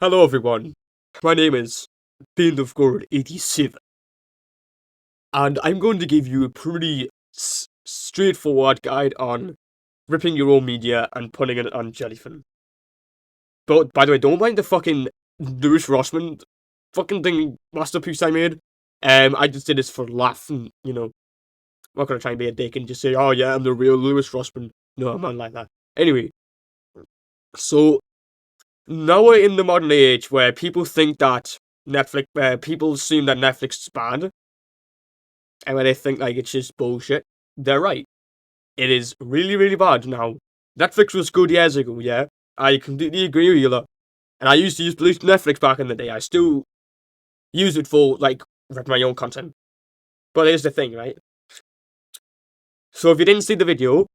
Hello everyone, my name is Band of God 87, and I'm going to give you a pretty straightforward guide on ripping your own media and putting it on Jellyfin. But by the way, don't mind the fucking Lewis Rossman fucking thing masterpiece I made. I just did this for laugh, and I'm not gonna try and be a dick and just say, oh yeah, I'm the real Lewis Rossman. No, I'm not like that. Anyway, so now we're in the modern age where people think that people assume that Netflix is bad, and when they think like it's just bullshit, they're right. It is really, really bad now. Netflix was good years ago, yeah. I completely agree with you, lot. And I used to use Netflix back in the day. I still use it for like my own content. But here's the thing, right? So if you didn't see the video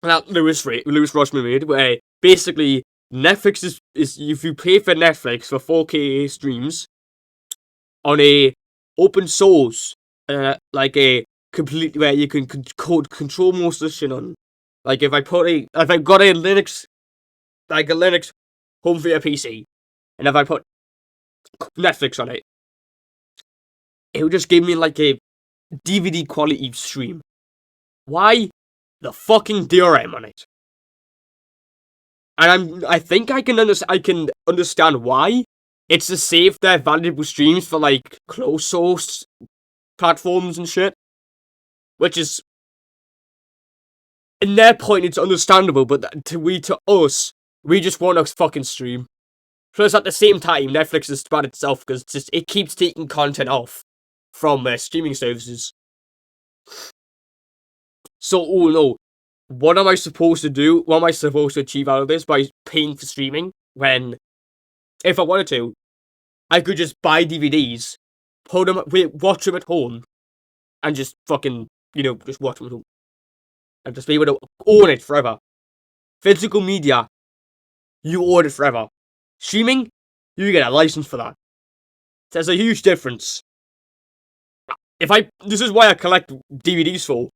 that Lewis Rossman made, where basically Netflix is if you pay for Netflix for 4K streams on a open source, like a complete where you can control most of the shit on. Like if I got a Linux, like a Linux home theater PC, and if I put Netflix on it, it would just give me like a DVD quality stream. Why the fucking DRM on it? And I think I can understand why. It's to save their valuable streams for like closed source platforms and shit, which is in their point it's understandable, but to us, we just want a fucking stream. Plus, at the same time, Netflix is bad itself because it keeps taking content off from streaming services. So, oh no, what am I supposed to do? What am I supposed to achieve out of this by paying for streaming? When, if I wanted to, I could just buy DVDs, watch them at home, and just fucking, just watch them at home. And just be able to own it forever. Physical media, you own it forever. Streaming, you get a license for that. There's a huge difference. This is why I collect DVDs for.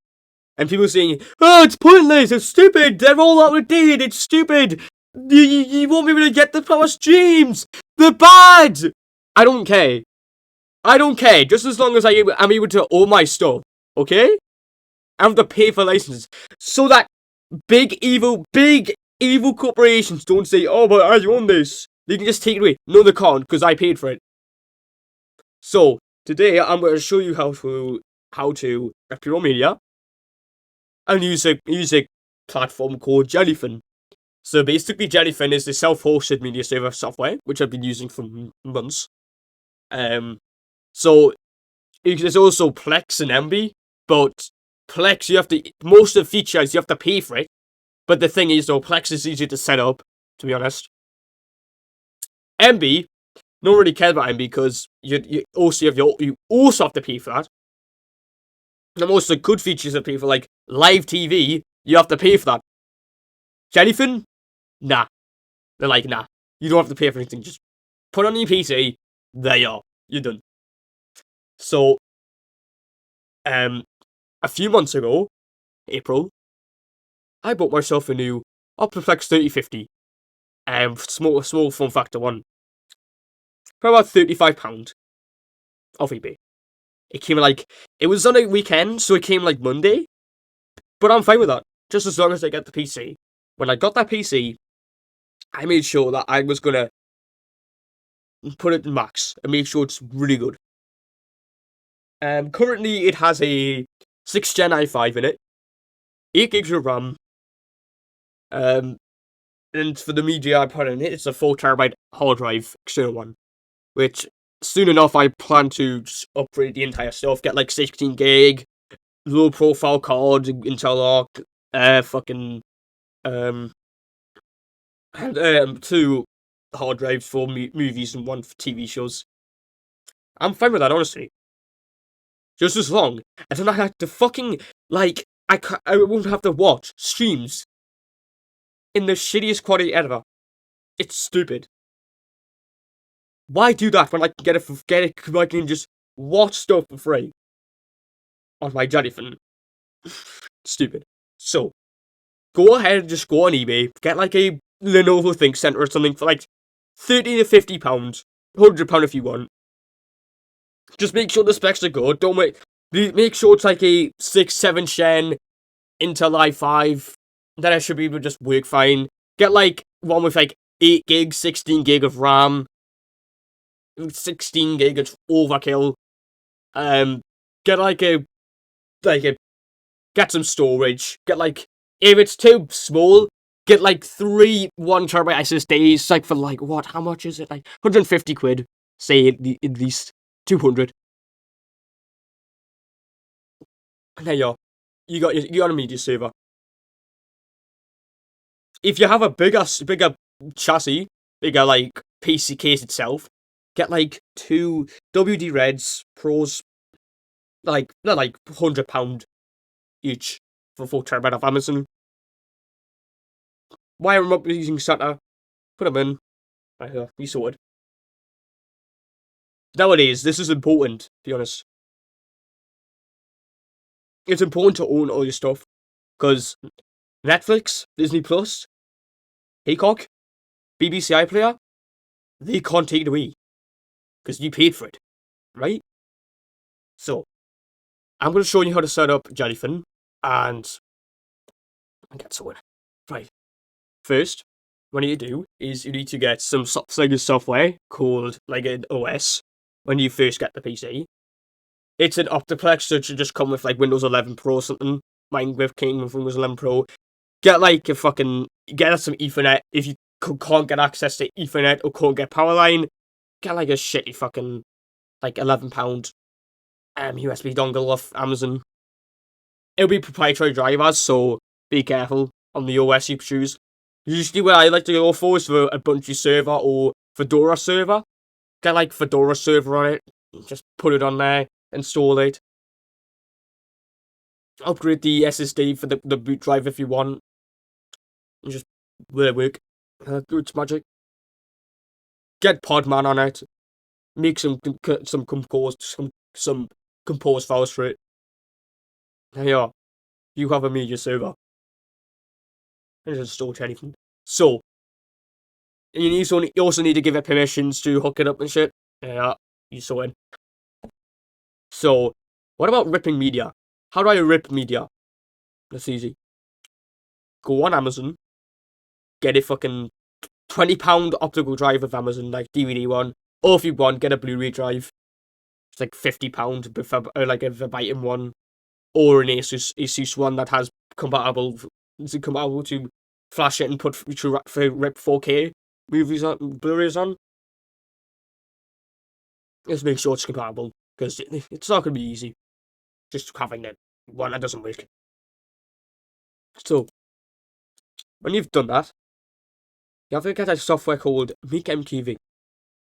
And people saying, oh, it's pointless, it's stupid, they're all outdated, it's stupid. You won't be able to get the power streams. They're bad. I don't care. Just as long as I'm able to own my stuff, okay? I have to pay for licenses. So that big evil corporations don't say, oh, but I own this. They can just take it away. No, they can't, because I paid for it. So, today I'm going to show you how to rep your own media and use a platform called Jellyfin. So basically, Jellyfin is the self-hosted media server software, which I've been using for months. So there's also Plex and MB, but Plex most of the features you have to pay for it. But the thing is, though, Plex is easy to set up, to be honest. MB, no one really cares about MB because you also have to pay for that. And most of the good features of people like live TV, you have to pay for that. Jellyfin, nah. They're like, nah, you don't have to pay for anything. Just put on your PC. There you are. You're done. So, a few months ago, April, I bought myself a new Optiplex 3050. Small form factor one. For about £35 off eBay. It came it was on a weekend, so it came like Monday. But I'm fine with that, just as long as I get the PC. When I got that PC, I made sure that I was gonna put it in max and make sure it's really good. Currently it has a 6th Gen i5 in it, 8 gigs of RAM. And for the media I put in it, it's a 4TB hard drive, external one, which soon enough I plan to just upgrade the entire stuff, get like 16 gig, low profile card, Intel Arc, and 2 hard drives for movies and 1 for TV shows. I'm fine with that, honestly. Just as long as I don't have to fucking, I won't have to watch streams in the shittiest quality ever. It's stupid. Why do that when I can I can just watch stuff for free on my Jellyfin? Stupid. So, go ahead and just go on eBay, get like a Lenovo ThinkCentre or something for like £30 to £50, £100 if you want. Just make sure the specs are good. Don't make sure it's like a 6-7 Shen Intel i5. Then I should be able to just work fine. Get like one with like 8 gigs, 16 gig of RAM, 16 gig of overkill. Get get some storage. Get like, if it's too small, get like 3 1TB SSDs. Like for like what? How much is it? Like 150 quid. Say at least 200. And there you are. You got a media server. If you have a bigger chassis, bigger like PC case itself, get like 2 WD Reds Pros. Like they're like £100 each for 4 TB off Amazon. Wire them up using SATA. Put them in. Right here, you sorted. Nowadays, this is important, to be honest. It's important to own all your stuff. Because Netflix, Disney Plus, Peacock, BBC iPlayer, they can't take it away. Because you paid for it. Right? So, I'm going to show you how to set up Jellyfin. And get sorted. Right. First, what you need to do is you need to get some software called like an OS when you first get the PC. It's an Optiplex, so it should just come with like Windows 11 Pro or something. Mine with King with Windows 11 Pro. Get like get some Ethernet. If you can't get access to Ethernet or can't get Powerline, get like a shitty fucking like £11 USB dongle off Amazon. It'll be proprietary drivers, so be careful on the OS you choose. Usually what I like to go for is for a Ubuntu server or Fedora server. Get like Fedora server on it. Just put it on there. Install it. Upgrade the SSD for the boot drive if you want. And just let it work. It's magic. Get Podman on it. Make some compose files for it. There you are. You have a media server. And just install anything. So, you also need to give it permissions to hook it up and shit. Yeah, you saw it. So, what about ripping media? How do I rip media? That's easy. Go on Amazon. Get a fucking £20 optical drive of Amazon, like DVD one. Or if you want, get a Blu-ray drive. It's like £50 or like a verbatim one. Or an Asus one that has compatible to flash it and put rip 4K movies on, Blu-rays on. Just make sure it's compatible, because it's not going to be easy just having that one that doesn't work. So, when you've done that, you have to get a software called MakeMTV.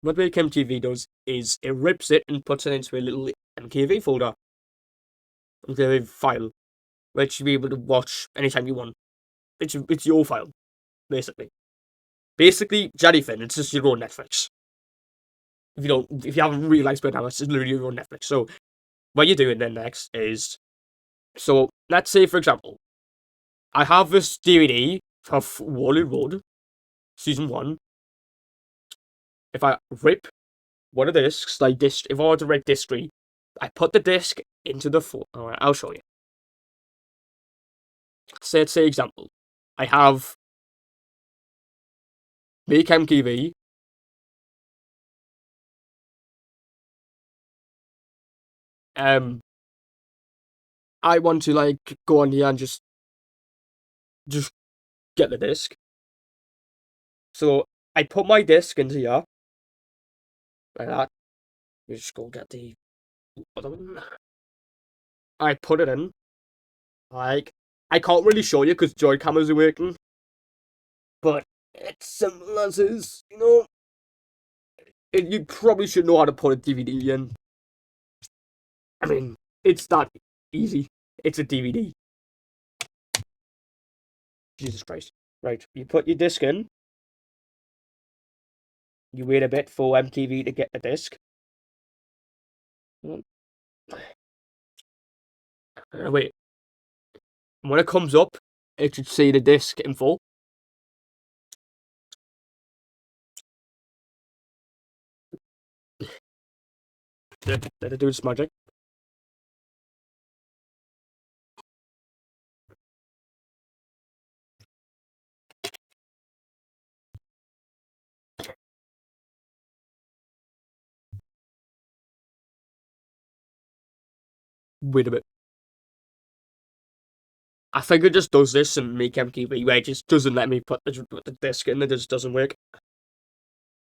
What MakeMTV does is it rips it and puts it into a little MKV folder, MKV file, which you'll be able to watch anytime you want. It's your file, basically. Basically, Jellyfin, it's just your own Netflix. If you haven't realised by now, it's just literally your own Netflix. So, what you're doing then next is, so let's say for example, I have this DVD of Wally Road, season 1. If I rip one of the discs, like disc, if I want to rip disc 3, I put the disc into the Alright, I'll show you. Say example, I have MakeMTV. I want to like go on here and just get the disc. So I put my disc into here, like that. You just go get the other one. I put it in. Like, I can't really show you because joy cameras are working, but it's simple as is, you know. You probably should know how to put a DVD in. I mean, it's that easy. It's a DVD. Jesus Christ. Right, you put your disc in. You wait a bit for MTV to get the disc. Wait. When it comes up, it should say the disc in full. Let it do its magic. Wait a bit. I think it just does this and make MKV where it just doesn't let me put the disc in. It just doesn't work.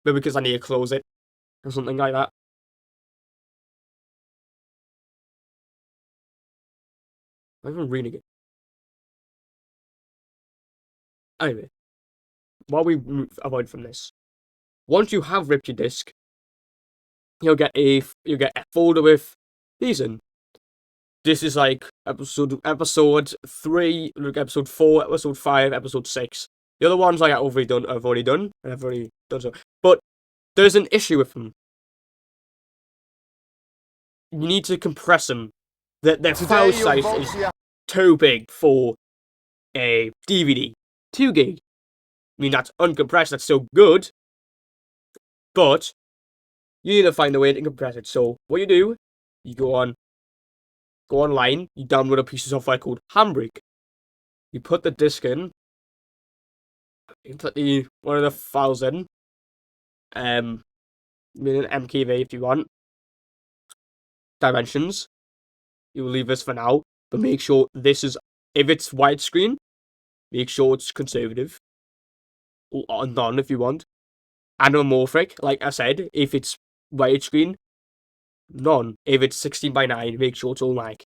Maybe because I need to close it or something like that. I'm even reading it. Anyway, while we move avoid from this, once you have ripped your disc, you'll get a folder with these in. This is like episode 3, like episode 4, episode 5, episode 6. The other ones I've already done, so. But there's an issue with them. You need to compress them. Their file size is too big for a DVD. 2 gig. I mean, that's uncompressed, that's still good. But you need to find a way to compress it. So what you do, you go online, you download a piece of software called Handbrake. You put the disc in, you put one of the files in, with an MKV if you want. Dimensions. You will leave this for now, but make sure this is, if it's widescreen, make sure it's conservative. Or none if you want. Anamorphic, like I said, if it's widescreen, none. If it's 16:9, make sure it's all like.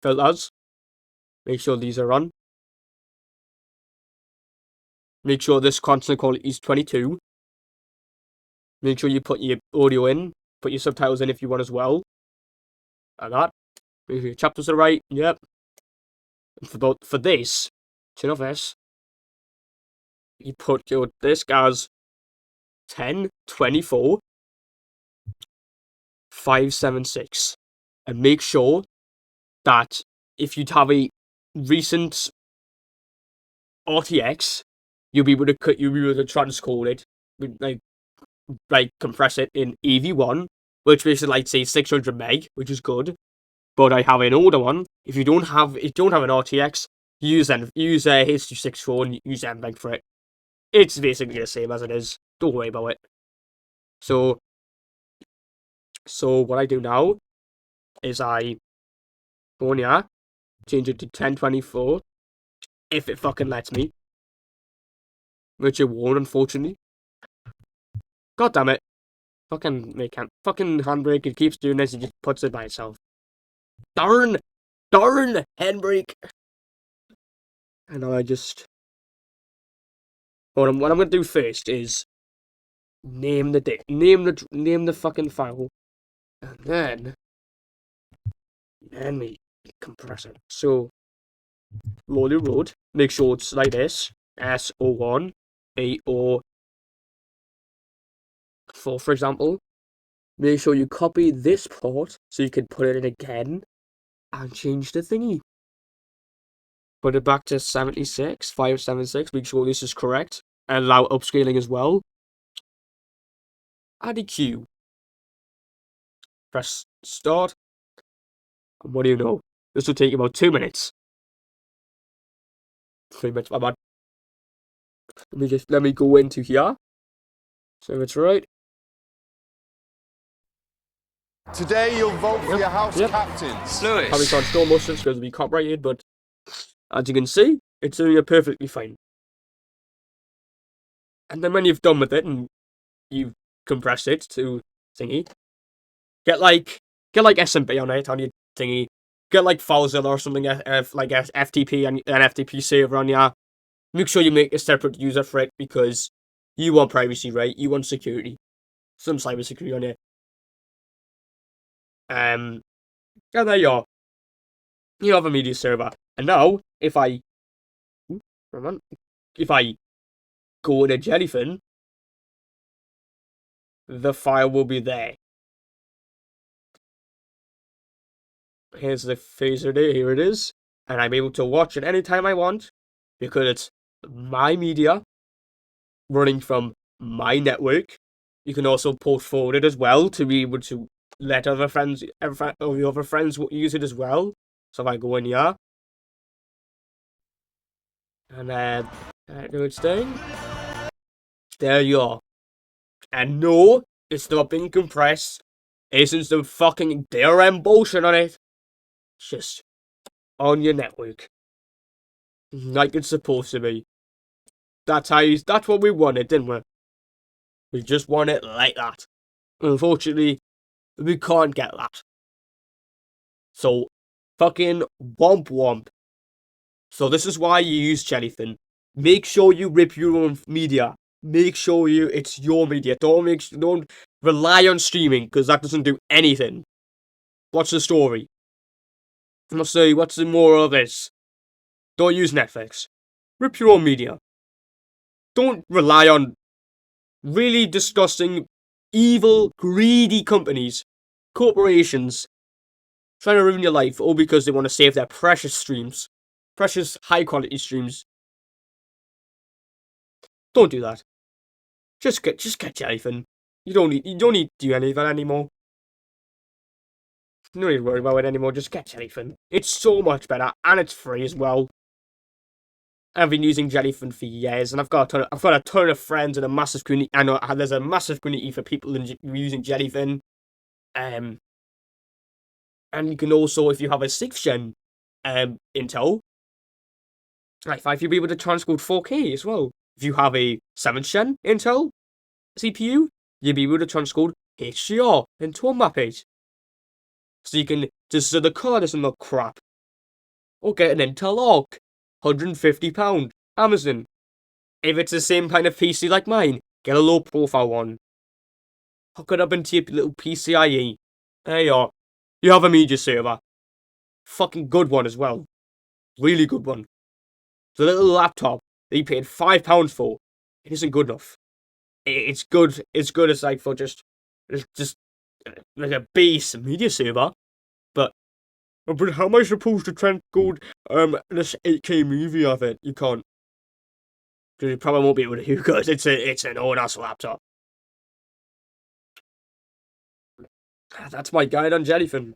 Filters, make sure these are on. Make sure this constant quality is 22. Make sure you put your audio in, put your subtitles in if you want as well. Like that. Make sure your chapters are right, yep. For this, turn off this. You put your disc as 1024 576 and make sure that if you have a recent RTX, you'll be able to transcode it, like compress it in EV1, which basically like say 600 meg, which is good. But I have an older one. If you don't have an RTX, use H.264 and use MVEG for it. It's basically the same as it is. Don't worry about it. So what I do now is I go in here, change it to 1024, if it fucking lets me. Which it won't, unfortunately. God damn it. Fucking Handbrake, it keeps doing this, it just puts it by itself. Darn Handbrake. And now I just... What I'm gonna do first is name the fucking file, and then we compress it. So Lolly Road, make sure it's like this, S01 A04, for example. Make sure you copy this port so you can put it in again and change the thingy. Put it back to 576. Make sure this is correct and allow upscaling as well. Add a queue. Press start. And what do you know? This will take about 2 minutes. 3 minutes, my bad. Let me go into here. So it's right. Today you'll vote for your house captains. Lewis. Probably can't store most of it because it'll be copyrighted, but as you can see, it's doing it perfectly fine. And then when you've done with it and you've compressed it to thingy, get like SMP on it on your thingy. Get like FileZilla or something, like FTP and an FTP server on your. Make sure you make a separate user for it because you want privacy, right? You want security, some cybersecurity on it. And there you are. You have a media server, and now if I go into Jellyfin, the file will be there. Here's the phaser there, here it is. And I'm able to watch it anytime I want because it's my media running from my network You can also post forward it as well to be able to let other friends, or your other friends use it as well. So if I go in here and do its thing, there you are. And no, it's not being compressed. It isn't some fucking DRM bullshit on it. It's just on your network, like it's supposed to be. That's what we wanted, didn't we? We just want it like that. Unfortunately, we can't get that. So, fucking womp womp. So this is why you use Jellyfin. Make sure you rip your own media. Make sure it's your media. Don't rely on streaming, because that doesn't do anything. What's the story? What's the moral of this? Don't use Netflix. Rip your own media. Don't rely on really disgusting, evil, greedy companies, corporations, trying to ruin your life all because they want to save their precious streams, precious high quality streams. Don't do that. Just get Jellyfin. You don't need to do any of that anymore. You don't need to worry about it anymore. Just get Jellyfin. It's so much better, and it's free as well. I've been using Jellyfin for years, and I've got a ton of friends and a massive community. I know there's a massive community for people using Jellyfin. And you can also, if you have a 6th gen Intel, like you'll be able to transcode 4K as well. If you have a 7th gen Intel CPU, you'll be able to transcode HDR into a map page. So you can so the card doesn't look crap. Or get an Intel Arc, £150, Amazon. If it's the same kind of PC like mine, get a low profile one. Hook it up into your little PCIe. There you are. You have a media server. Fucking good one as well. Really good one. The little laptop that you paid £5 for, it isn't good enough. It's good. It's good as like for just like a base media server. But how am I supposed to transcode this 8K movie of it? You can't. Because you probably won't be able to, because it's an old ass laptop. That's my guide on Jellyfin.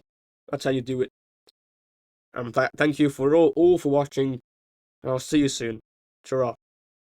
That's how you do it. Thank you for all for watching. And I'll see you soon. Ta-ra.